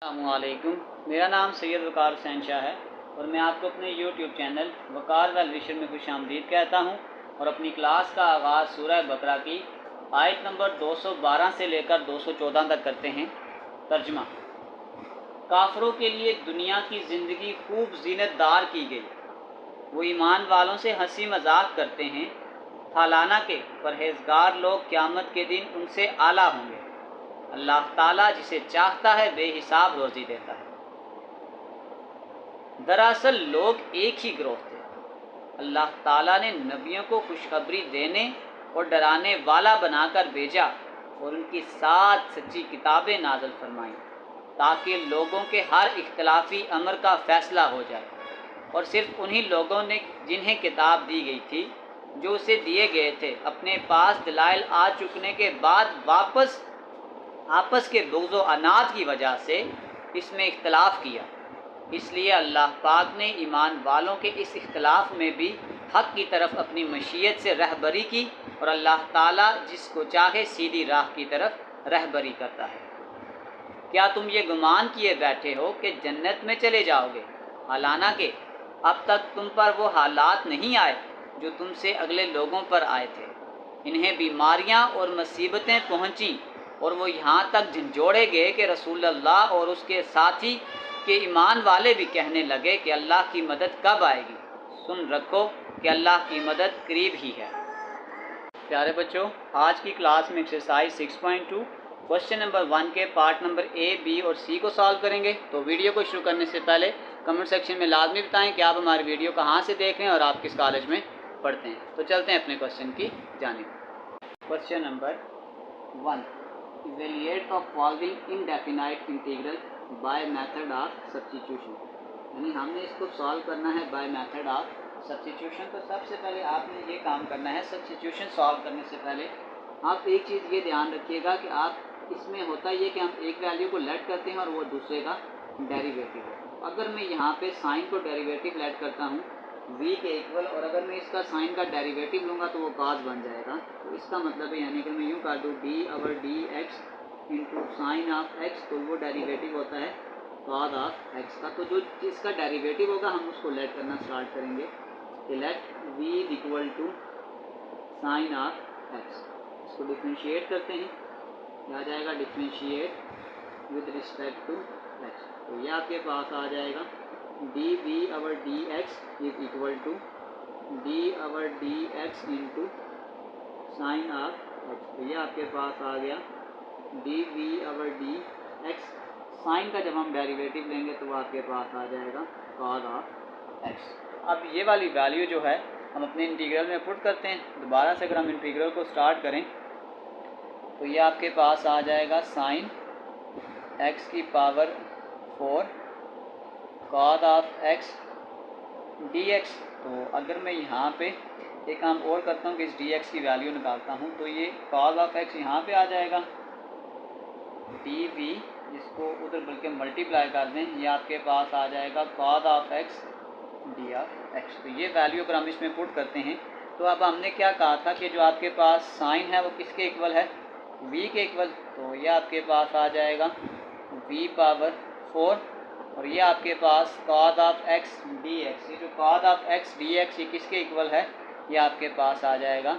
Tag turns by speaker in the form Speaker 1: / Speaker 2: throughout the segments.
Speaker 1: अस्सलामुअलैकुम। मेरा नाम सैयद वकार हुसैन शाह है और मैं आपको अपने यूट्यूब चैनल वकार वेल विशर में खुशामदीद कहता हूँ और अपनी क्लास का आगाज़ सूरह बकरा की आयत नंबर 212 से लेकर 214 तक करते हैं। तर्जमा। काफरों के लिए दुनिया की ज़िंदगी खूब जीनतदार की गई, वो ईमान वालों से हंसी मजाक करते हैं, हालाना के परहेजगार लोग क़यामत के दिन उनसे आला होंगे। अल्लाह ताला जिसे चाहता है बेहिसाब रोज़ी देता है। दरअसल लोग एक ही ग्रोह थे। अल्लाह ताला ने नबियों को खुशखबरी देने और डराने वाला बनाकर भेजा और उनकी 7 सच्ची किताबें नाज़िल फरमाईं ताकि लोगों के हर इख्तलाफी अमर का फ़ैसला हो जाए। और सिर्फ उन्हीं लोगों ने जिन्हें किताब दी गई थी जो उसे दिए गए थे अपने पास दलाइल आ चुकने के बाद वापस आपस के बुग़्ज़ व अनाद की वजह से इसमें इख्तलाफ किया। इसलिए अल्लाह पाक ने ईमान वालों के इस इख्तलाफ में भी हक़ की तरफ अपनी मशीयत से रहबरी की और अल्लाह ताला जिसको चाहे सीधी राह की तरफ रहबरी करता है। क्या तुम ये गुमान किए बैठे हो कि जन्नत में चले जाओगे, हालाना कि अब तक तुम पर वो हालात नहीं आए जो तुमसे अगले लोगों पर आए थे। इन्हें बीमारियां और मुसीबतें पहुंची और वो यहाँ तक झंझोड़े गए कि रसूलुल्लाह और उसके साथी के ईमान वाले भी कहने लगे कि अल्लाह की मदद कब आएगी। सुन रखो कि अल्लाह की मदद करीब ही है। प्यारे बच्चों, आज की क्लास में एक्सरसाइज 6.2 क्वेश्चन नंबर 1 के पार्ट नंबर ए, बी और सी को सॉल्व करेंगे। तो वीडियो को शुरू करने से पहले कमेंट सेक्शन में लाजमी बताएं कि आप हमारी वीडियो कहाँ से देख रहे हैं और आप किस कॉलेज में पढ़ते हैं। तो चलते हैं अपने क्वेश्चन की जानिब। Question number 1, evaluate the following indefinite integral by method of substitution. यानी हमने इसको सॉल्व करना है बाय मेथड ऑफ सब्स्टिट्यूशन। तो सबसे पहले आपने ये काम करना है, सब्स्टिट्यूशन सॉल्व करने से पहले आप एक चीज़ ये ध्यान रखिएगा कि आप इसमें होता ये कि हम एक वैल्यू को लेट करते हैं और वो दूसरे का डेरिवेटिव है। अगर मैं यहाँ पे साइन को डेरिवेटिव लेट करता हूँ v के इक्वल, और अगर मैं इसका साइन का डेरिवेटिव लूँगा तो वो cos बन जाएगा। तो इसका मतलब है यानी कि मैं यूँ कर दूँ d/dx into sine of x, तो वो डेरिवेटिव होता है cos ऑफ x का। तो जो जिसका डेरिवेटिव होगा हम उसको लेट करना स्टार्ट करेंगे। Let v equal to sine of x, इसको डिफ्रेंशिएट करते हैं, आ जाएगा differentiate with respect to x। तो ये आपके पास आ जाएगा dv/dx is equal to d/dx into sine of x। तो ये आपके पास आ गया dv/dx। साइन का जब हम डेरिवेटिव लेंगे तो वो आपके पास आ जाएगा cos ऑफ x। अब ये वाली वैल्यू जो है हम अपने इंटीग्रल में पुट करते हैं। दोबारा से अगर हम इंटीग्रल को स्टार्ट करें तो ये आपके पास आ जाएगा साइन x की power 4 cos of x dx। तो अगर मैं यहाँ पे एक काम और करता हूँ कि इस dx की वैल्यू निकालता हूँ तो ये cos ऑफ x यहाँ पे आ जाएगा dv, जिसको उधर बल्कि मल्टीप्लाई कर दें, ये आपके पास आ जाएगा cos of x d of x। तो ये वैल्यू अगर हम इसमें पुट करते हैं तो अब हमने क्या कहा था कि जो आपके पास साइन है वो किसके इक्वल है, v के इक्वल। तो ये आपके पास आ जाएगा v/4 और ये आपके पास cos ऑफ x dx। ये जो cos ऑफ x dx ये किसके इक्वल है, ये आपके पास आ जाएगा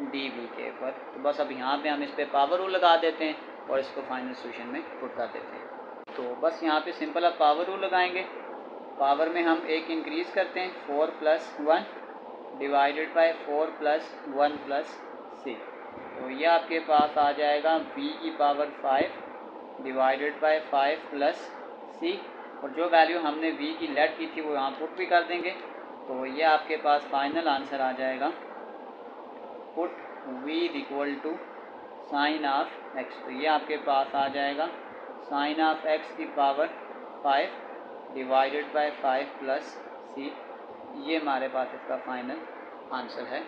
Speaker 1: dv के ऊपर। तो बस अब यहाँ पे हम इस पर पावर रूल लगा देते हैं और इसको फाइनल सोल्यूशन में पुट कर देते हैं। तो बस यहाँ पे सिंपल अब पावर रूल लगाएंगे। पावर में हम एक इंक्रीज़ करते हैं 4 + 1 डिवाइडेड बाय 4 + 1 + c। तो ये आपके पास आ जाएगा v की पावर 5 डिवाइडेड बाय 5 + c। और जो वैल्यू हमने v की लेट की थी वो यहाँ पुट भी कर देंगे। तो ये आपके पास फाइनल आंसर आ जाएगा put v equal to sine of x। तो ये आपके पास आ जाएगा साइन ऑफ x की पावर 5 डिवाइडेड बाय 5 + c। ये हमारे पास इसका फाइनल आंसर है।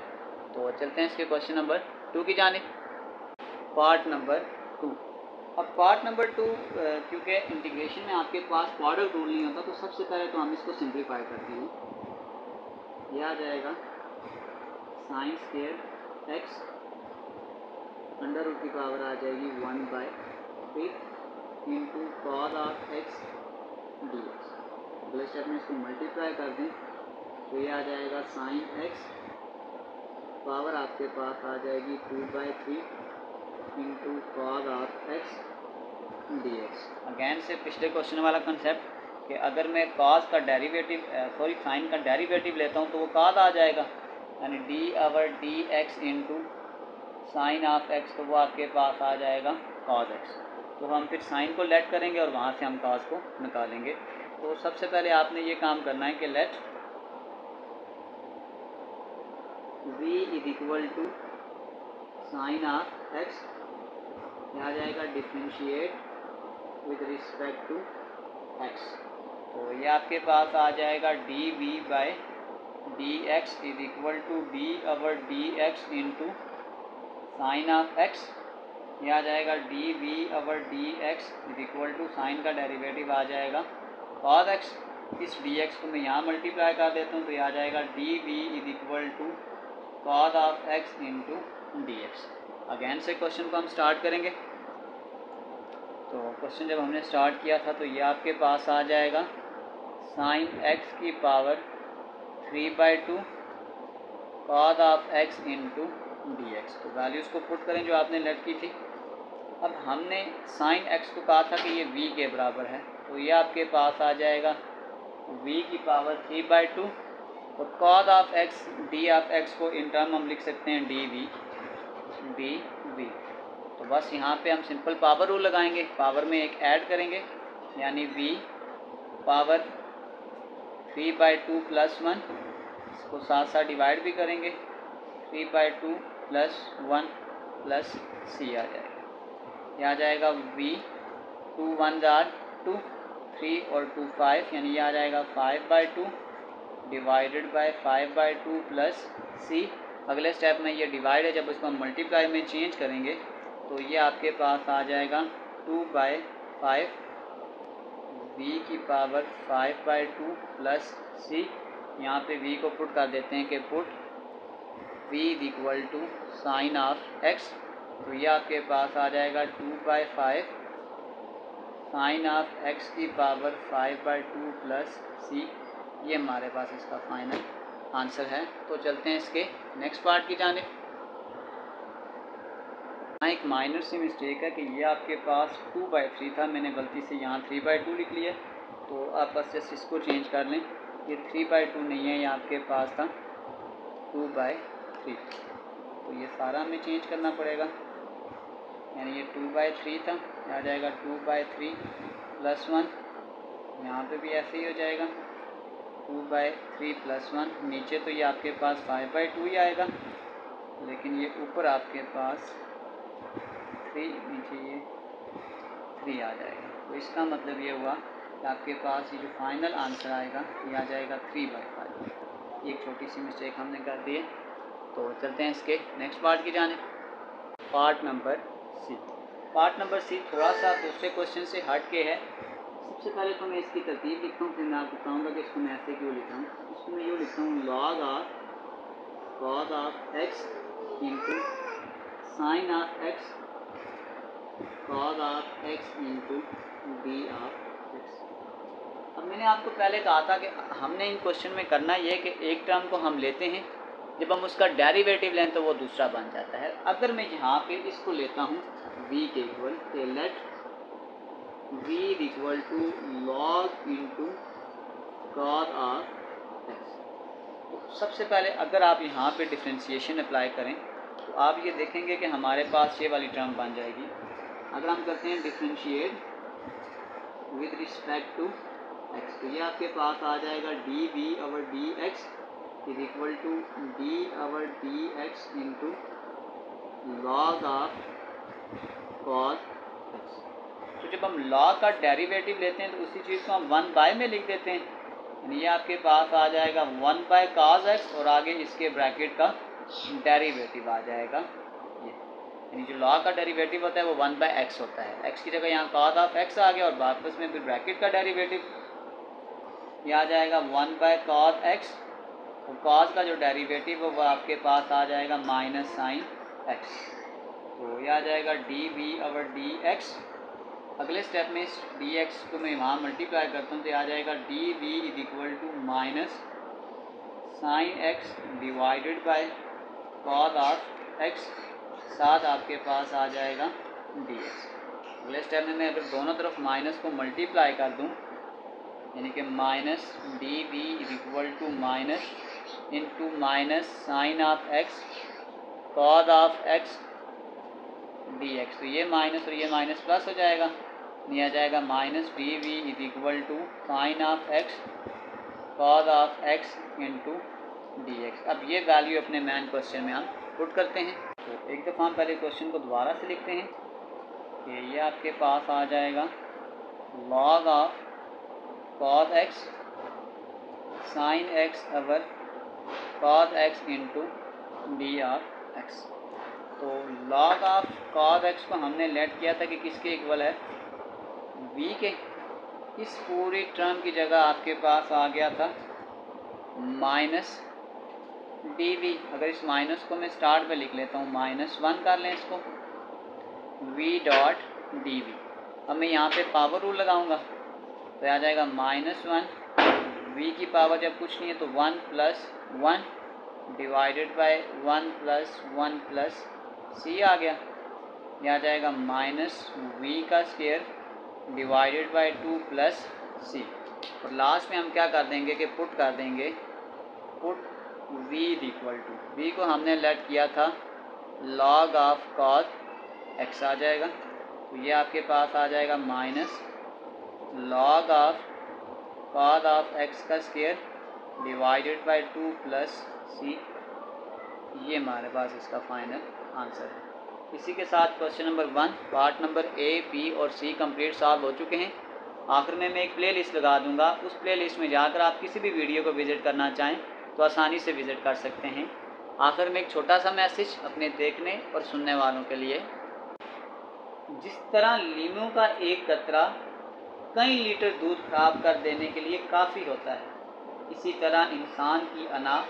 Speaker 1: तो चलते हैं इसके क्वेश्चन नंबर 2 की जानिब। Part number 2। अब पार्ट नंबर 2 क्योंकि इंटीग्रेशन में आपके पास प्रोडक्ट रूल नहीं होता तो सबसे पहले तो हम इसको सिंप्लीफाई करते हैं। यह आ जाएगा sine square x under root की पावर आ जाएगी 1/3 into cos of x d x. अगले स्टेप में इसको मल्टीप्लाई कर दें तो ये आ जाएगा साइन एक्स, पावर आपके पास आ जाएगी 2/3 into cos of x d x. Again से पिछले क्वेश्चन वाला कंसेप्ट कि अगर मैं कॉज का डेरिवेटिव साइन का डेरिवेटिव लेता हूँ तो वो कॉज आ जाएगा, यानी D over d x into sine of x, तो वो आपके पास आ जाएगा कॉज एक्स। तो हम फिर साइन को लेट करेंगे और वहाँ से हम कॉज को निकालेंगे। तो सबसे पहले आपने ये काम करना है कि let v is equal to sine of x, यह आ जाएगा differentiate with respect to x. तो ये आपके पास आ जाएगा d v by d x is equal to d over d x into sine of x, यह आ जाएगा d v over d x is equal to sine का डेरिवेटिव आ जाएगा कॉज एक्स। इस डी एक्स को मैं यहाँ मल्टीप्लाई कर देता हूँ तो यह आ जाएगा d v is equal to cos of x into d x. Again से क्वेश्चन को हम स्टार्ट करेंगे। तो क्वेश्चन जब हमने स्टार्ट किया था तो ये आपके पास आ जाएगा साइन एक्स की power 3/2 cause of x into d x. तो वैल्यूज़ को पुट करें जो आपने लेट की थी। अब हमने साइन एक्स को कहा था कि ये v के बराबर है, तो ये आपके पास आ जाएगा v की पावर 3/2 और cause of x D of x को इन टर्म हम लिख सकते हैं डी वी। तो बस यहाँ पे हम सिंपल पावर रूल लगाएंगे, पावर में एक ऐड करेंगे यानी v पावर 3/2 प्लस 1, इसको साथ साथ डिवाइड भी करेंगे 3/2 प्लस 1 प्लस c आ जाएगा। यह आ जाएगा v 2 1 2 3 और 2 5, यानी यह आ जाएगा 5/2 डिवाइडेड बाय 5/2 प्लस c। अगले स्टेप में ये डिवाइड है, जब इसको हम मल्टीप्लाई में चेंज करेंगे तो ये आपके पास आ जाएगा 2/5 v की पावर 5/2 प्लस c। यहाँ पे v को पुट कर देते हैं कि put v is equal to sine of x, तो ये आपके पास आ जाएगा 2/5 साइन ऑफ x की पावर 5/2 प्लस c। ये हमारे पास इसका फाइनल आंसर है। तो चलते हैं इसके नेक्स्ट पार्ट की जानिब। यहाँ एक माइनर सी मिस्टेक है कि ये आपके पास 2/3 था, मैंने गलती से यहाँ 3/2 लिख लिया, तो आप बस जस्ट इसको चेंज कर लें। ये 3/2 नहीं है, ये आपके पास था 2/3, तो ये सारा हमें चेंज करना पड़ेगा, यानी ये 2/3 था, ये आ जाएगा 2/3 प्लस 1, यहाँ पे भी ऐसे ही हो जाएगा 2/3 प्लस 1। नीचे तो ये आपके पास 5/2 ही आएगा, लेकिन ये ऊपर आपके पास 3, नीचे ये 3 आ जाएगा। तो इसका मतलब ये हुआ कि आपके पास ये जो फाइनल आंसर आएगा ये आ जाएगा 3/5। एक छोटी सी मिस्टेक हमने कर दी है। तो चलते हैं इसके नेक्स्ट पार्ट की जानिब। Part number C. Part number C थोड़ा सा दूसरे क्वेश्चन से हट के है। सबसे पहले तो मैं इसकी तरतीब लिखता हूँ, फिर मैं आपको बताऊँगा कि इसको मैं ऐसे क्यों लिखा हूँ। इसको मैं यूँ लिखता हूँ log of cause of x into sine of x cos of x into D of x. अब मैंने आपको पहले कहा था कि हमने इन क्वेश्चन में करना ये है कि एक टर्म को हम लेते हैं, जब हम उसका डेरिवेटिव लें तो वो दूसरा बन जाता है। अगर मैं यहाँ पे इसको लेता हूँ v के इक्वल, तो let v equal to log into cos of x. तो सबसे पहले अगर आप यहाँ पे डिफ्रेंशिएशन अप्लाई करें तो आप ये देखेंगे कि हमारे पास ये वाली टर्म बन जाएगी। अगर हम करते हैं differentiate with respect to x, तो ये आपके पास आ जाएगा d v over d x is equal to d over d x into log of cos x. तो जब हम लॉग का डेरिवेटिव लेते हैं तो उसी चीज़ को हम 1/, में लिख देते हैं, यानी ये आपके पास आ जाएगा 1/cos x और आगे इसके ब्रैकेट का डेरिवेटिव आ जाएगा ये, यानी जो लॉग का डेरिवेटिव होता है वो 1/x होता है। x की जगह यहाँ cos ऑफ x आ गया और वापस में फिर ब्रैकेट का डेरिवेटिव ये आ जाएगा 1/cos x, और cos का जो डेरिवेटिव है वो आपके पास आ जाएगा माइनस साइन x। तो ये आ जाएगा d v over d x अगले स्टेप में इस डी एक्स को मैं वहाँ मल्टीप्लाई करता हूँ तो आ जाएगा d v is equal to minus sine x divided by cos of x, साथ आपके पास आ जाएगा डी एक्स। अगले स्टेप में मैं अगर दोनों तरफ माइनस को मल्टीप्लाई कर दूँ, यानी कि minus d v is equal to minus into minus sine of x cos of x d x, तो ये माइनस और ये माइनस प्लस हो जाएगा, नहीं आ जाएगा minus d v is equal to sine of x cos of x into d x. अब ये वैल्यू अपने मेन क्वेश्चन में हम पुट करते हैं। तो एक दफ़ा हम पहले क्वेश्चन को दोबारा से लिखते हैं कि ये आपके पास आ जाएगा log of cos x sine x our cos x into D of x. तो लॉग ऑफ कॉस एक्स को हमने लेट किया था कि किसके इक्वल है, v के। इस पूरी टर्म की जगह आपके पास आ गया था माइनस डी वी। अगर इस माइनस को मैं स्टार्ट में लिख लेता हूँ, -1 कर लें इसको, v डॉट डी वी। अब मैं यहाँ पे पावर रूल लगाऊंगा तो आ जाएगा -1, v की पावर जब कुछ नहीं है तो 1 plus 1 divided by 1 plus 1 plus c आ गया। यह आ जाएगा माइनस वी का स्क्वायर डिवाइडेड बाय 2 प्लस सी। और लास्ट में हम क्या कर देंगे कि पुट कर देंगे, put v equal to, v को हमने लेट किया था log ऑफ cos x आ जाएगा। तो ये आपके पास आ जाएगा minus log of cos of x का square divided by 2 plus c. ये हमारे पास इसका फाइनल आंसर है। इसी के साथ question number 1 part number A B और सी कंप्लीट सॉल्व हो चुके हैं। आखिर में मैं एक प्ले लिस्ट लगा दूंगा, उस प्ले लिस्ट में जाकर आप किसी भी वीडियो को विज़िट करना चाहें तो आसानी से विज़िट कर सकते हैं। आखिर में एक छोटा सा मैसेज अपने देखने और सुनने वालों के लिए, जिस तरह लीमू का एक कतरा कई लीटर दूध खराब कर देने के लिए काफ़ी होता है, इसी तरह इंसान की अना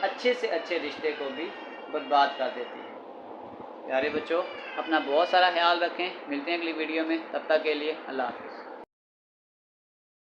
Speaker 1: अच्छे से अच्छे रिश्ते को भी बर्बाद कर देती है। प्यारे बच्चों, अपना बहुत सारा ख्याल रखें। मिलते हैं अगली वीडियो में, तब तक के लिए अल्लाह हाफ़िज़।